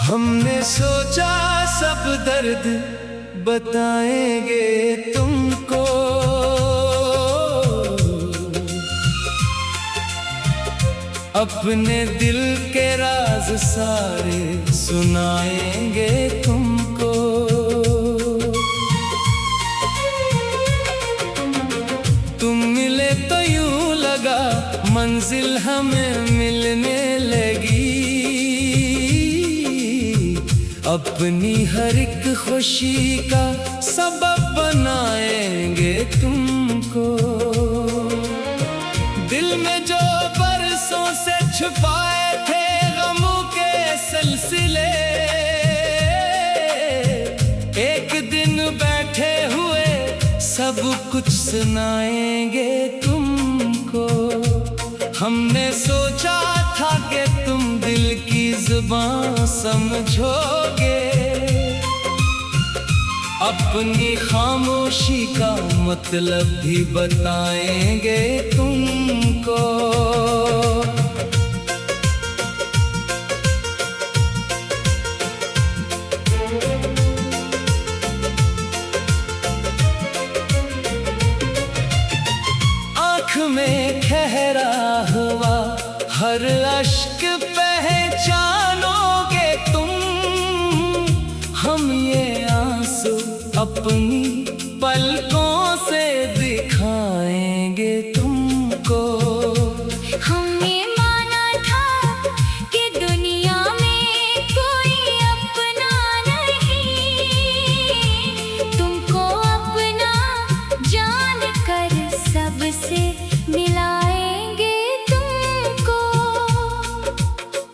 हमने सोचा सब दर्द बताएंगे तुमको, अपने दिल के राज सारे सुनाएंगे तुमको। तुम मिले तो यूं लगा मंजिल हमें मिलने लगी, अपनी हर एक खुशी का सबब बनाएंगे तुमको। दिल में जो बरसों से छुपाए थे गमों के सिलसिले, एक दिन बैठे हुए सब कुछ सुनाएंगे तुमको। हमने सोचा था कि तुम दिल की जुबान समझोगे, अपनी खामोशी का मतलब भी बताएंगे तुमको। आँख में ठहरा हुआ हर अश्क पहचानोगे तुम, हम ये आंसू अपनी पलकों से दिखाएंगे तुमको। हमने माना था कि दुनिया में कोई अपना नहीं, तुमको अपना जानकर सबसे मिलाएंगे तुमको।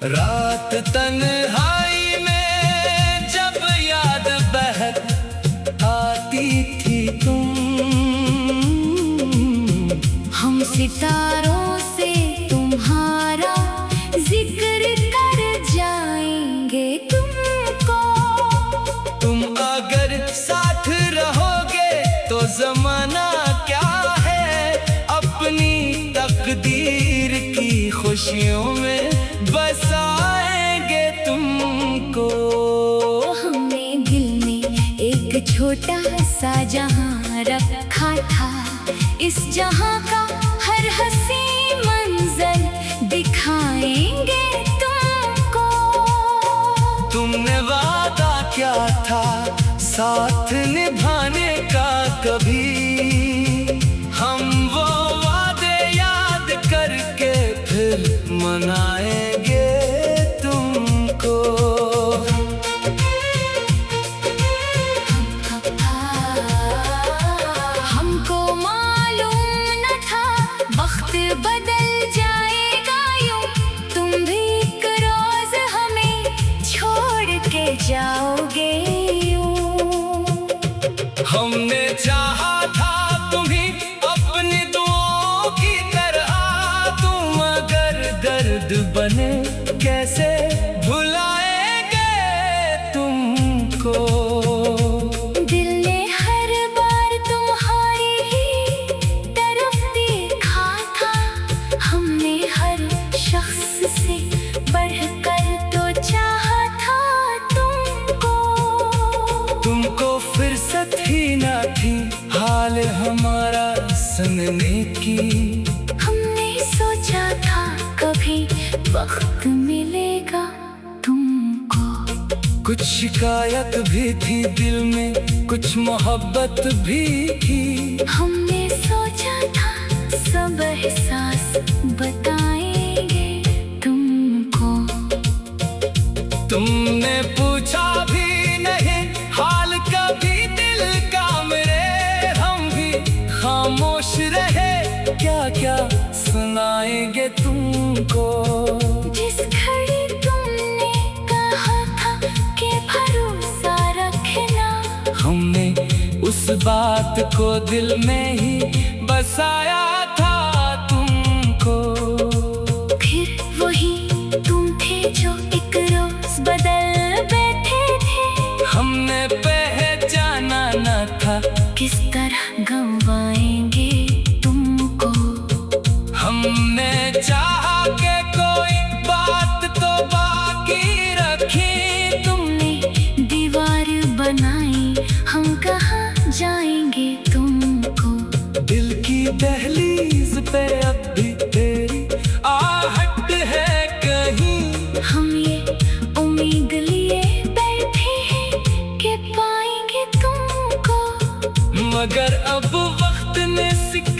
रात तन्हाई में जब याद बहक आती थी तुम, हम सितारों से तुम्हारा जिक्र कर जाएंगे तुमको। तुम अगर साथ रहोगे तो जमाना क्या है, अपनी तकदीर की खुशियों में बसाएंगे तुमको। हमने दिल में एक छोटा सा जहां रखा था, इस जहां का हर हंसी मंजर दिखाएंगे तुमको। तुमने वादा क्या था साथ निभाने का कभी, हम वो वादे याद करके फिर मनाएंगे तुमको। हमको मालूम न था वक्त बदल जाएगा यूं, तुम भी एक रोज हमें छोड़ के जाओगे यूं। हमने चाहा था तुम्हें अपनी दुआओं की तरह, तुम अगर दर्द बने कैसे भुलाएंगे तुमको। दिल ने हर बार तुम्हारी ही तरफ देखा था, हमने हर शख्स से बढ़कर तो चाहा था तुमको। तुमको फुर्सत ही ना थी हाल हमारा सुनने की, हमने सोचा था कभी वक्त मिलेगा तुमको। कुछ शिकायत भी थी दिल में, कुछ मोहब्बत भी थी, हमने सोचा था सब एहसास बताएंगे तुमको। तुमने पूछा भी नहीं हाल कभी दिल का मेरे, हम भी खामोश रहे क्या क्या सुनाएंगे तुमको। जिस घड़ी तुमने कहा था कि भरोसा रखना, हमने उस बात को दिल में ही बसाया था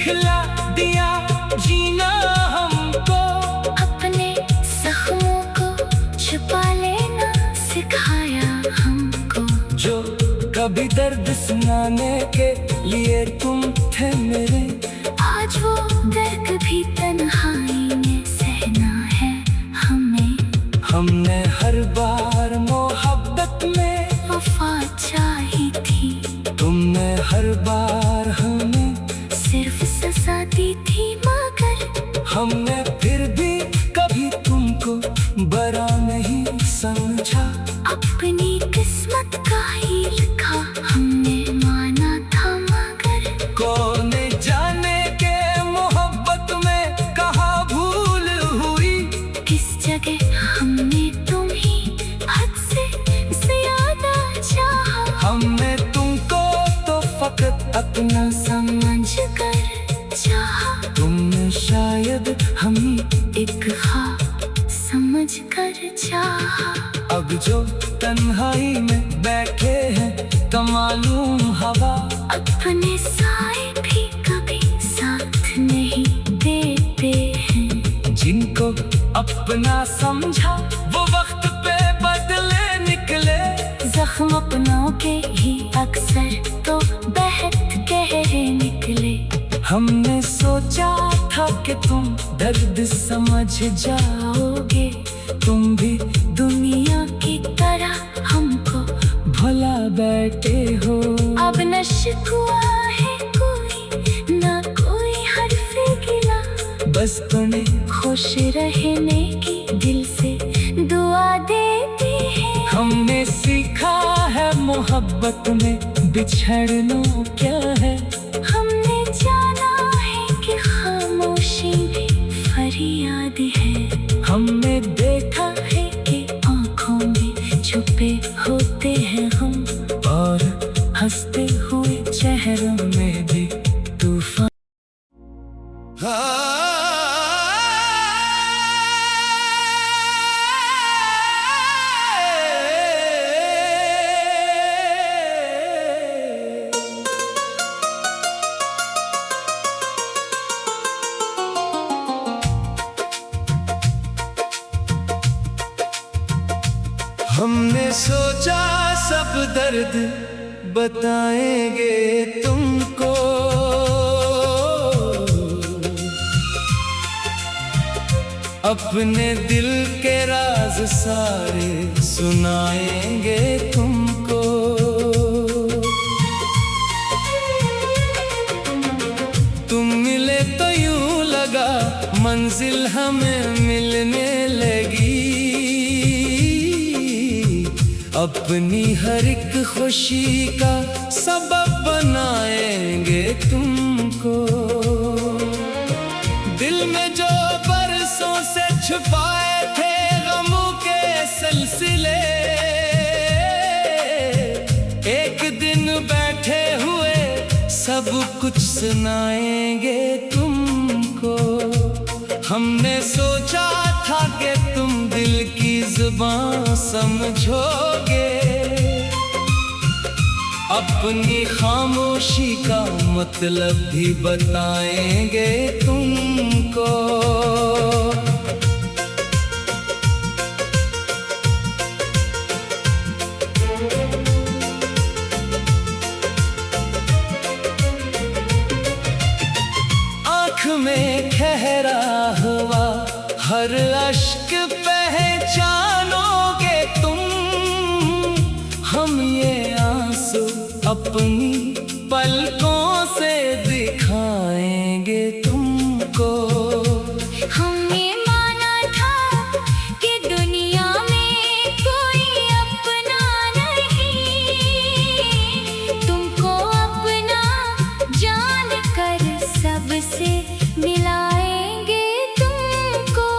सिखला दिया जीना हमको, अपने जख्मों को छुपा लेना सिखाया हमको। जो कभी दर्द सुनाने के लिए तुम थे मेरे, आज वो दर्द भी तन्हाई में सहना है हमें। हमने हर बार मोहब्बत में वफा चाही थी, तुमने हर बार हमें सिर्फ सजा दी थी, मगर हमने फिर भी कभी तुमको बरा नहीं समझा। अपनी किस्मत का ही लिखा हमने माना था, मगर कौन जाने के मोहब्बत में कहाँ भूल हुई। किस जगह हमने तुम्ही हद से ज्यादा चाहा। हमने तुमको तो फकत अपना समझ कर चाहा, तुमने शायद हमें एक ख्वाब समझ कर चाहा। अब जो तन्हाई में बैठे हैं तो मालूम हवा, अपने साए भी कभी साथ नहीं देते हैं। जिनको अपना समझा वो वक्त पे बदले निकले। जख्म अपनों के ही अक्सर तो बहत गहरे निकले। हमने सोचा था कि तुम दर्द समझ जाओगे, तुम भी दुनिया की तरह हमको भुला बैठे हो। अब न शिकवा है कोई, ना कोई हर्फ गिला, बस तुम्हें खुश रहने की दिल से दुआ देते हैं। हमने सीखा है मोहब्बत में बिछड़ना क्या है। हमने जाना है कि खामोशी भी फरियाद है। हमने देखा है कि आँखों में छुपे होते हैं हम, और हंसते हुए चेहरों में भी तूफान। हमने सोचा सब दर्द बताएंगे तुमको, अपने दिल के राज सारे सुनाएंगे तुमको। तुम मिले तो यूं लगा मंजिल हमें मिलने लगी, अपनी हर एक खुशी का सबब बनाएंगे तुमको। दिल में जो बरसों से छुपाए थे गमों के सिलसिले, एक दिन बैठे हुए सब कुछ सुनाएंगे तुमको। हमने सोचा था कि तुम दिल की जुबान समझोगे, अपनी खामोशी का मतलब भी बताएंगे तुमको। आँख में ठहरा हुआ हर अश्क पहचानोगे तुम, हम ये आंसू अपनी पलकों से दिखाएंगे तुमको। हमने माना था कि दुनिया में कोई अपना नहीं, तुमको अपना जान कर सबसे मिलाएंगे तुमको।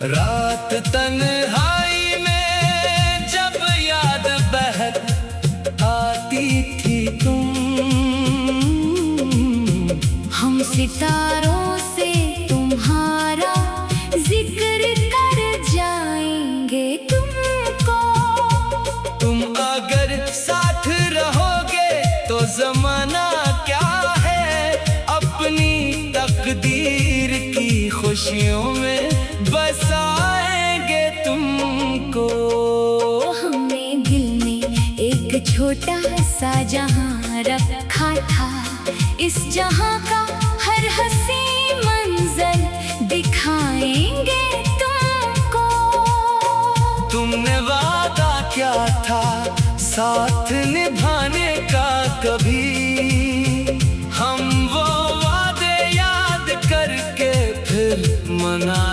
रात तन्हाई में जब याद बहक आती थी तुम, हम सितारों से तुम्हारा जिक्र कर जाएंगे तुमको। तुम अगर साथ रहोगे तो जमाना क्या है, खुशियों में बसाएंगे तुमको। हमने दिल में एक छोटा सा जहां रखा था, इस जहां का हर हंसी मंजर दिखाएंगे तुमको। तुमने वादा क्या था साथ निभाने का, कभी हम वो वादे याद करके फिर मना